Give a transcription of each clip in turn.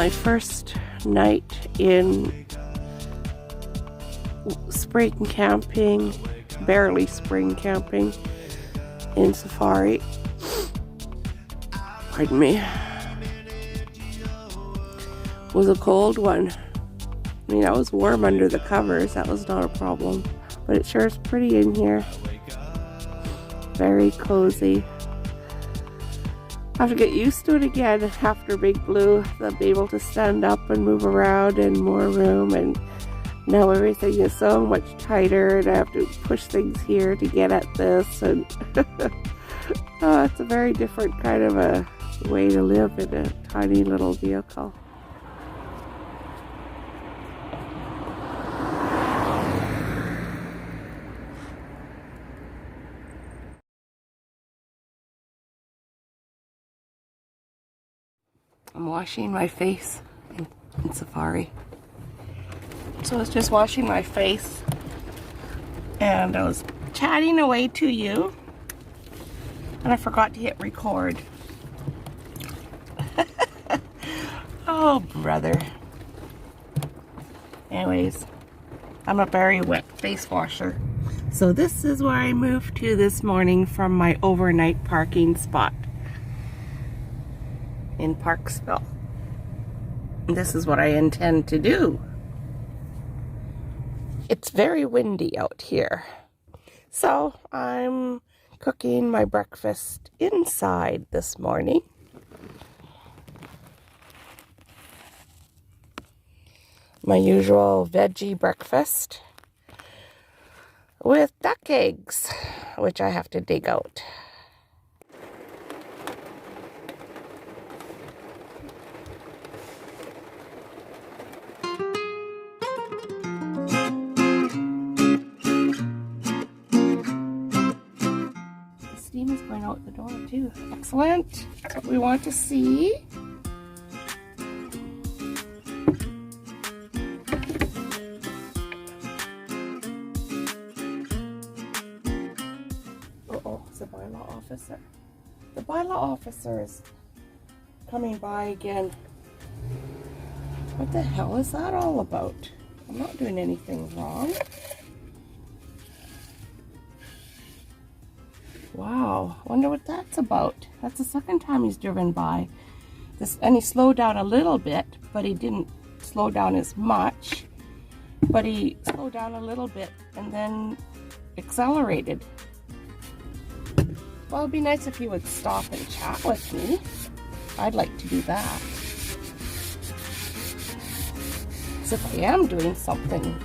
my first night in spring camping, barely spring camping in Safari. Pardon me. It was a cold one. I mean, I was warm under the covers, that was not a problem. But it sure is pretty in here. Very cozy. I have to get used to it again after Big Blue. They'll be able to stand up and move around and more room, and now everything is so much tighter and I have to push things here to get at this, and oh, it's a very different kind of a way to live in a tiny little vehicle. I'm washing my face in Safari. So I was just washing my face and I was chatting away to you and I forgot to hit record. Oh, brother. Anyways, I'm a very wet face washer. So this is where I moved to this morning from my overnight parking spot in Parksville. And this is what I intend to do. It's very windy out here. So I'm cooking my breakfast inside this morning. My usual veggie breakfast with duck eggs, which I have to dig out. Steam is going out the door too. Excellent. That's what we want to see. Uh-oh, it's the bylaw officer. The bylaw officer is coming by again. What the hell is that all about? I'm not doing anything wrong. Wow, wonder what that's about. That's the second time he's driven by. And he slowed down a little bit, but he didn't slow down as much. But he slowed down a little bit and then accelerated. Well, it'd be nice if he would stop and chat with me. I'd like to do that. So if I am doing something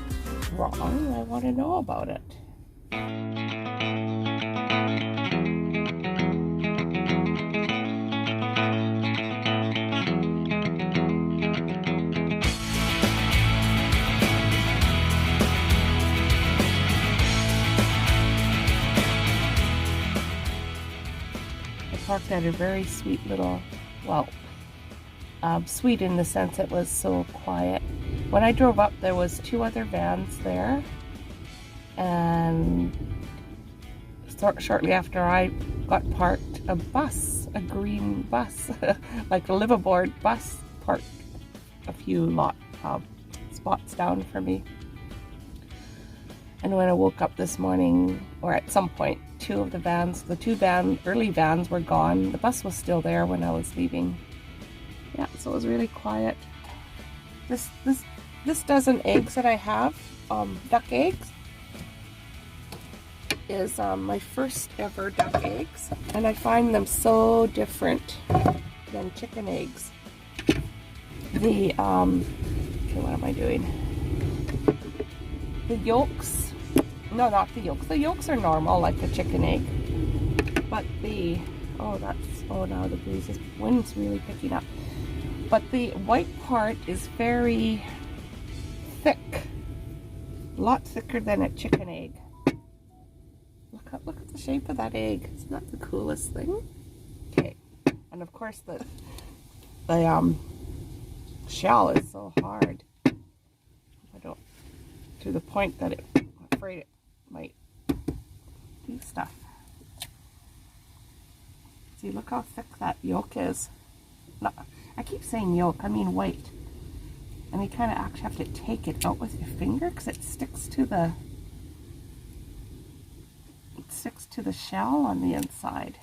wrong, I want to know about it. Parked at a very sweet little, well, sweet in the sense it was so quiet. When I drove up, there was 2 other vans there, and shortly after I got parked, a bus, a green bus, like a liveaboard bus, parked a few spots down for me. And when I woke up this morning, or at some point, 2 of the vans, the 2 early vans were gone. The bus was still there when I was leaving. Yeah, so it was really quiet. This dozen eggs that I have, duck eggs, is my first ever duck eggs, and I find them so different than chicken eggs. The okay, what am I doing? The yolks, no, not the yolks. The yolks are normal like a chicken egg, but now the breeze is, wind's really picking up. But the white part is very thick, a lot thicker than a chicken egg. Look at the shape of that egg. Isn't that the coolest thing? Okay, and of course the shell is so hard. To the point that I'm afraid it might do stuff. See, look how thick that yolk is. I keep saying yolk, I mean white. And you kind of actually have to take it out with your finger because it sticks to the shell on the inside.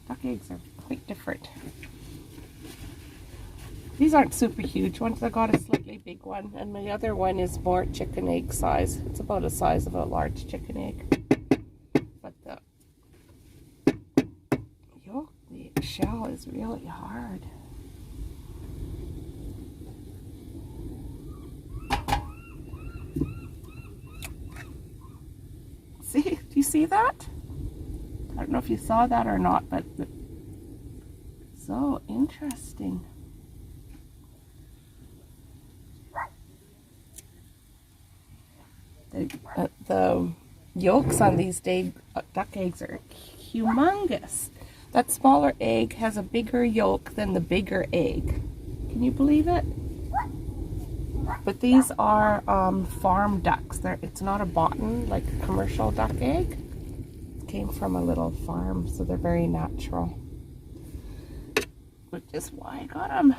Duck eggs are quite different. These aren't super huge ones. I got a slightly big one, and my other one is more chicken egg size. It's about the size of a large chicken egg. But the yolk, the shell is really hard. See? Do you see that? I don't know if you saw that or not, but so interesting. The yolks on these duck eggs are humongous. That smaller egg has a bigger yolk than the bigger egg. Can you believe it? But these are farm ducks. It's not a boughten like a commercial duck egg. It came from a little farm, so they're very natural. Which is why I got them.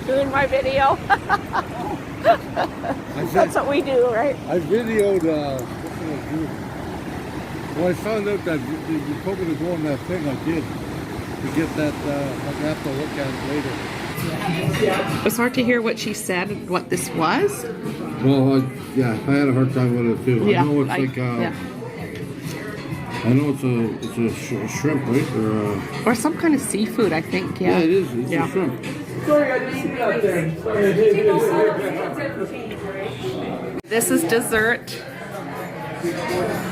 Doing my video. That's what we do, right? I videoed, well, I found out that you told me to go on that thing, I did. To get that, I'll have to look at it later. It was hard to hear what she said, what this was. Well, yeah, I had a hard time with it too. Yeah, I know it's I know it's a shrimp, right? Or some kind of seafood, I think, yeah. Yeah, it is. It's a shrimp. This is dessert.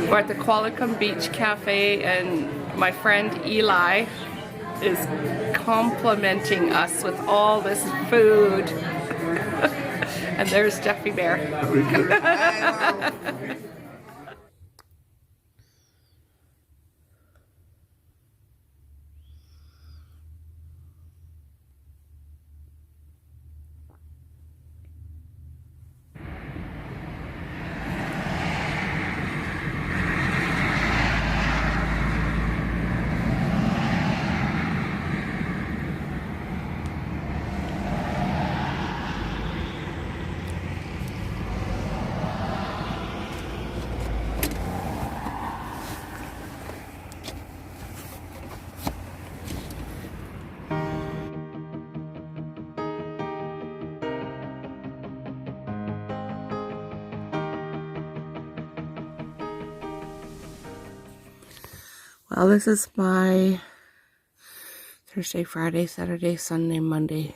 We're at the Qualicum Beach Cafe, and my friend Eli is complimenting us with all this food. And there's Jeffy Bear. Well, this is my Thursday, Friday, Saturday, Sunday, Monday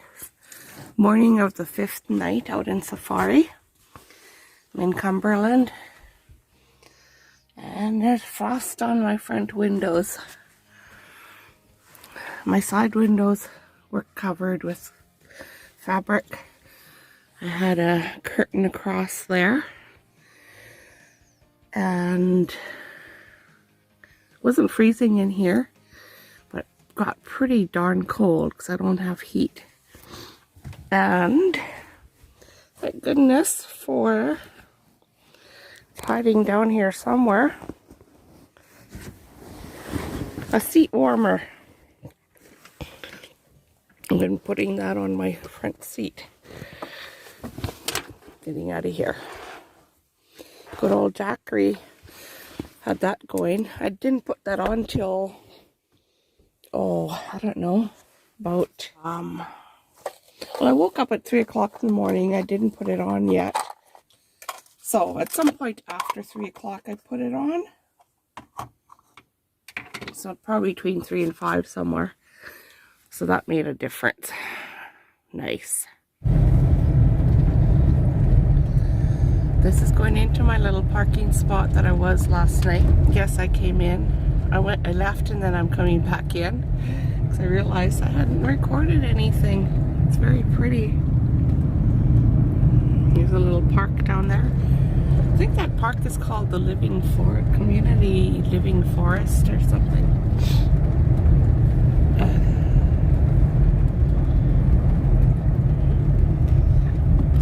morning of the 5th night out in safari. I'm in Cumberland, and there's frost on my front windows. My side windows were covered with fabric. I had a curtain across there, and it wasn't freezing in here, but it got pretty darn cold because I don't have heat. And thank goodness for hiding down here somewhere, a seat warmer. I'm going to be putting that on my front seat. Getting out of here. Good old Jackery had that going. I didn't put that on till, I don't know, about, well, I woke up at 3 o'clock in the morning. I didn't put it on yet. So at some point after 3 o'clock, I put it on. So probably between 3 and 5 somewhere. So that made a difference. Nice. This is going into my little parking spot that I was last night. Yes, I came in. I left, and then I'm coming back in because I realized I hadn't recorded anything. It's very pretty. There's a little park down there. I think that park is called the Community Living Forest or something.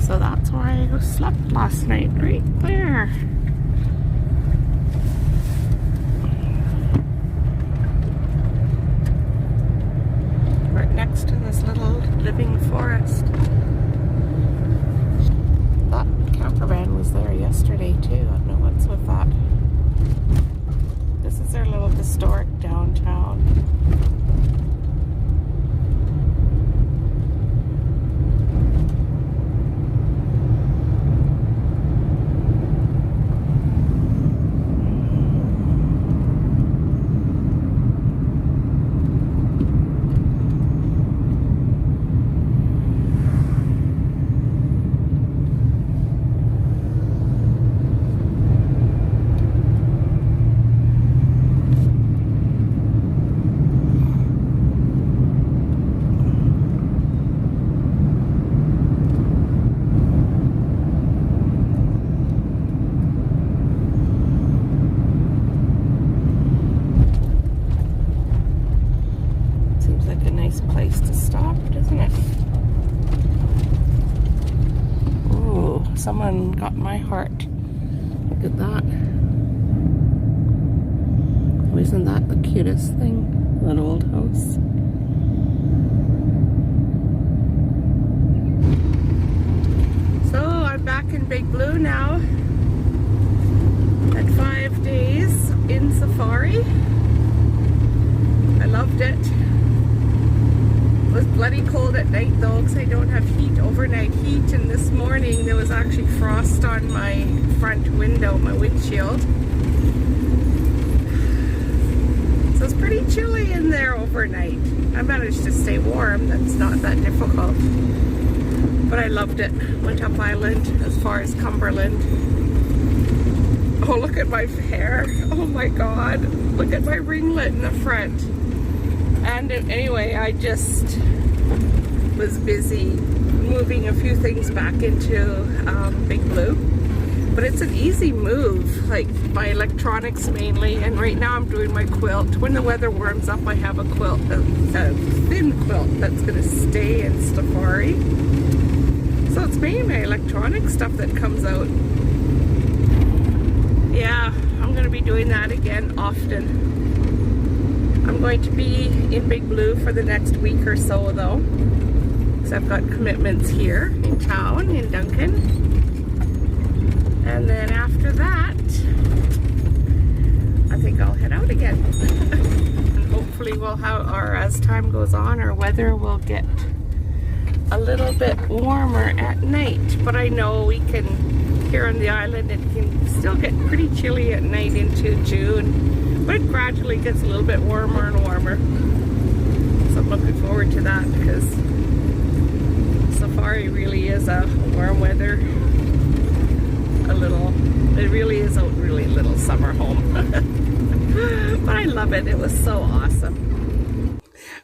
So that's where I have slept last night right there. Right next to this little living forest. That camper van was there yesterday too. I don't know what's with that. This is their little historic downtown. Place to stop, doesn't it? Ooh, someone got my heart. Look at that. Isn't that the cutest thing? That old house. So I'm back in Big Blue now. At 5 days in safari. I loved it. It was bloody cold at night though, because I don't have overnight heat, and this morning there was actually frost on my front window, my windshield. So it's pretty chilly in there overnight. I managed to stay warm, that's not that difficult. But I loved it. Went up island as far as Cumberland. Oh, look at my hair. Oh my god. Look at my ringlet in the front. And anyway, I just was busy moving a few things back into Big Blue. But it's an easy move, like my electronics mainly, and right now I'm doing my quilt. When the weather warms up, I have a quilt, a thin quilt that's going to stay in safari. So it's mainly my electronic stuff that comes out. Yeah, I'm going to be doing that again often. I'm going to be in Big Blue for the next week or so though, because I've got commitments here in town, in Duncan. And then after that, I think I'll head out again. And hopefully we'll have, or as time goes on, our weather will get a little bit warmer at night. But I know we can, here on the island, it can still get pretty chilly at night into June. But it gradually gets a little bit warmer and warmer. So I'm looking forward to that, because safari really is a warm weather, it really is a really little summer home. But I love it. It was so awesome.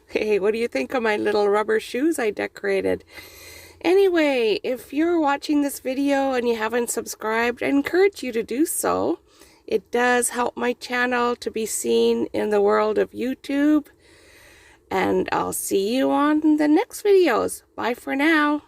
Hey, what do you think of my little rubber shoes I decorated? Anyway, if you're watching this video and you haven't subscribed, I encourage you to do so. It does help my channel to be seen in the world of YouTube. And I'll see you on the next videos. Bye for now.